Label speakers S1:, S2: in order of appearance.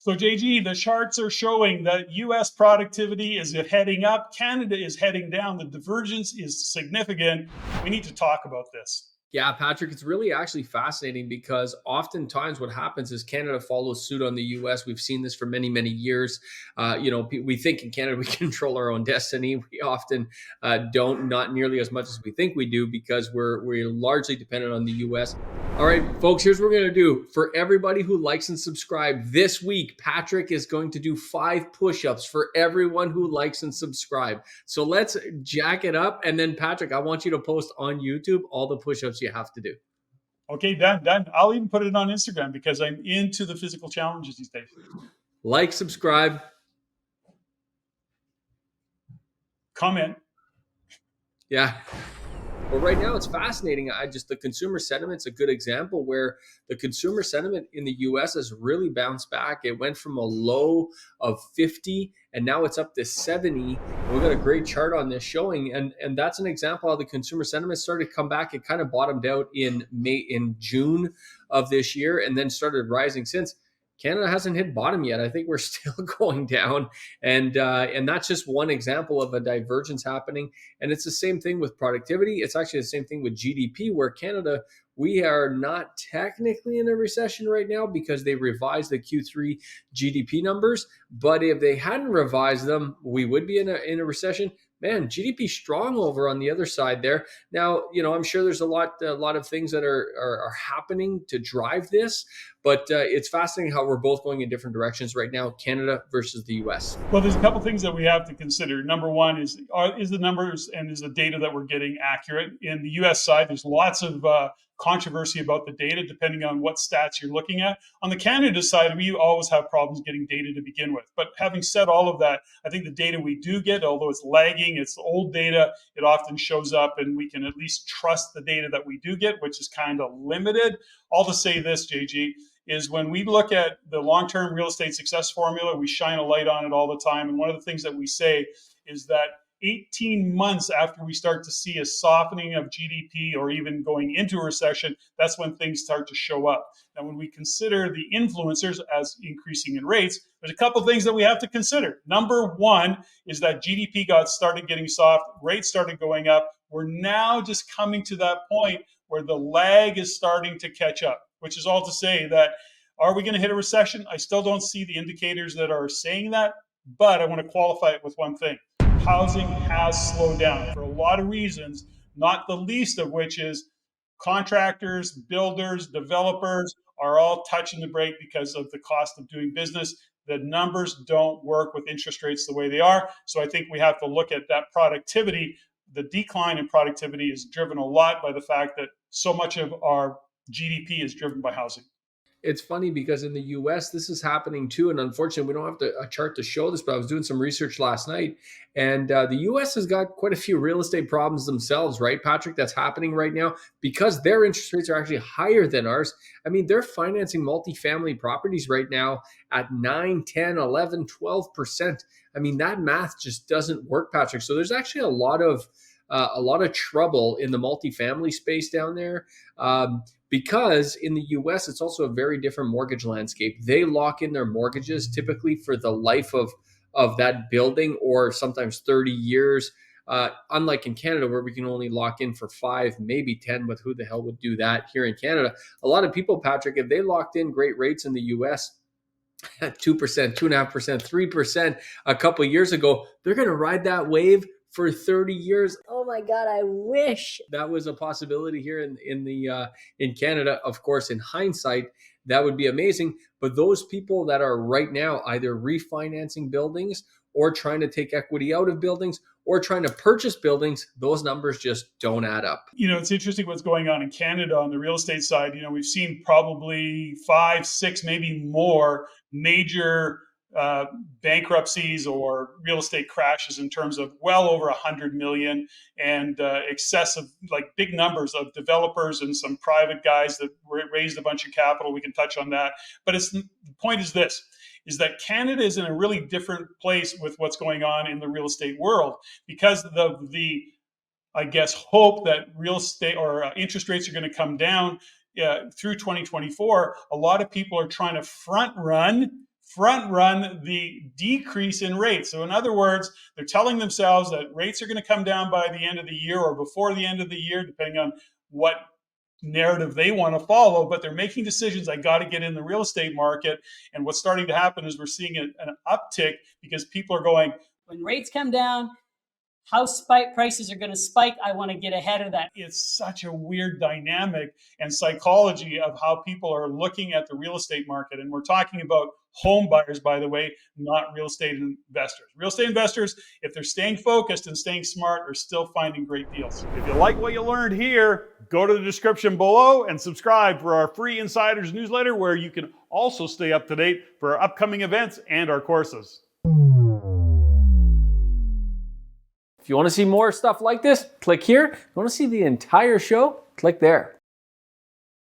S1: So JG, the charts are showing that US productivity is heading up, Canada is heading down. The divergence is significant. We need to talk about this.
S2: Yeah, Patrick, it's really actually fascinating because oftentimes what happens is Canada follows suit on the US. We've seen this for many, many years. We think in Canada we control our own destiny. We often don't, not nearly as much as we think we do, because we're largely dependent on the US. All right, folks, here's what we're going to do. For everybody who likes and subscribe this week, Patrick is going to do 5 push-ups for everyone who likes and subscribe. So let's jack it up. And then, Patrick, I want you to post on YouTube all the push-ups you have to do.
S1: Okay, done. I'll even put it on Instagram because I'm into the physical challenges these days.
S2: Like, subscribe.
S1: Comment.
S2: Yeah. Well, right now it's fascinating. The consumer sentiment's a good example where the consumer sentiment in the US has really bounced back. It went from a low of 50 and now it's up to 70. And we've got a great chart on this showing, and that's an example how the consumer sentiment started to come back. It kind of bottomed out in June of this year and then started rising since. Canada hasn't hit bottom yet. I think we're still going down, and that's just one example of a divergence happening. And it's the same thing with productivity. It's actually the same thing with GDP, where Canada, we are not technically in a recession right now because they revised the Q3 GDP numbers. But if they hadn't revised them, we would be in a recession. Man, GDP strong over on the other side there. Now, I'm sure there's a lot of things that are happening to drive this, but it's fascinating how we're both going in different directions right now, Canada versus the US.
S1: Well, there's a couple things that we have to consider. Number one is the numbers and is the data that we're getting accurate? In the US side, there's lots of controversy about the data, depending on what stats you're looking at. On the Canada side, we always have problems getting data to begin with. But having said all of that, I think the data we do get, although it's lagging, it's old data, it often shows up and we can at least trust the data that we do get, which is kind of limited. All to say this, JG, is when we look at the long-term real estate success formula, we shine a light on it all the time. And one of the things that we say is that 18 months after we start to see a softening of GDP or even going into a recession, that's when things start to show up. And when we consider the influencers as increasing in rates, there's a couple of things that we have to consider. Number one is that GDP started getting soft, rates started going up. We're now just coming to that point where the lag is starting to catch up, which is all to say that, are we going to hit a recession? I still don't see the indicators that are saying that, but I want to qualify it with one thing. Housing has slowed down for a lot of reasons, not the least of which is contractors, builders, developers are all touching the brake because of the cost of doing business. The numbers don't work with interest rates the way they are. So I think we have to look at that productivity. The decline in productivity is driven a lot by the fact that so much of our GDP is driven by housing.
S2: It's funny because in the US, this is happening too. And unfortunately, we don't have a chart to show this, but I was doing some research last night. And the US has got quite a few real estate problems themselves, right, Patrick? That's happening right now because their interest rates are actually higher than ours. I mean, they're financing multifamily properties right now at 9, 10, 11, 12%. I mean, that math just doesn't work, Patrick. So there's actually a lot of trouble in the multifamily space down there. Because in the US, it's also a very different mortgage landscape. They lock in their mortgages typically for the life of that building, or sometimes 30 years. Unlike in Canada, where we can only lock in for 5, maybe 10, but who the hell would do that here in Canada? A lot of people, Patrick, if they locked in great rates in the US, 2%, 2.5%, 3% a couple of years ago, they're going to ride that wave for 30 years.
S3: Oh my God, I wish
S2: that was a possibility here in Canada. Of course, in hindsight, that would be amazing. But those people that are right now either refinancing buildings or trying to take equity out of buildings or trying to purchase buildings, those numbers just don't add up.
S1: It's interesting what's going on in Canada on the real estate side. We've seen probably 5, 6, maybe more major bankruptcies or real estate crashes in terms of well over 100 million and excessive, like big numbers of developers and some private guys that raised a bunch of capital. We can touch on that. But the point is this, is that Canada is in a really different place with what's going on in the real estate world because of the I guess, hope that real estate or interest rates are going to come down through 2024. A lot of people are trying to front run front run the decrease in rates. So in other words, they're telling themselves that rates are going to come down by the end of the year or before the end of the year, depending on what narrative they want to follow, but they're making decisions. I got to get in the real estate market. And what's starting to happen is we're seeing an uptick because people are going,
S3: when rates come down, house prices are going to spike. I want to get ahead of that.
S1: It's such a weird dynamic and psychology of how people are looking at the real estate market. And we're talking about home buyers, by the way, not real estate investors. Real estate investors, if they're staying focused and staying smart, are still finding great deals. If you like what you learned here, go to the description below and subscribe for our free Insiders newsletter, where you can also stay up to date for our upcoming events and our courses.
S2: If you want to see more stuff like this, click here. If you want to see the entire show, click there.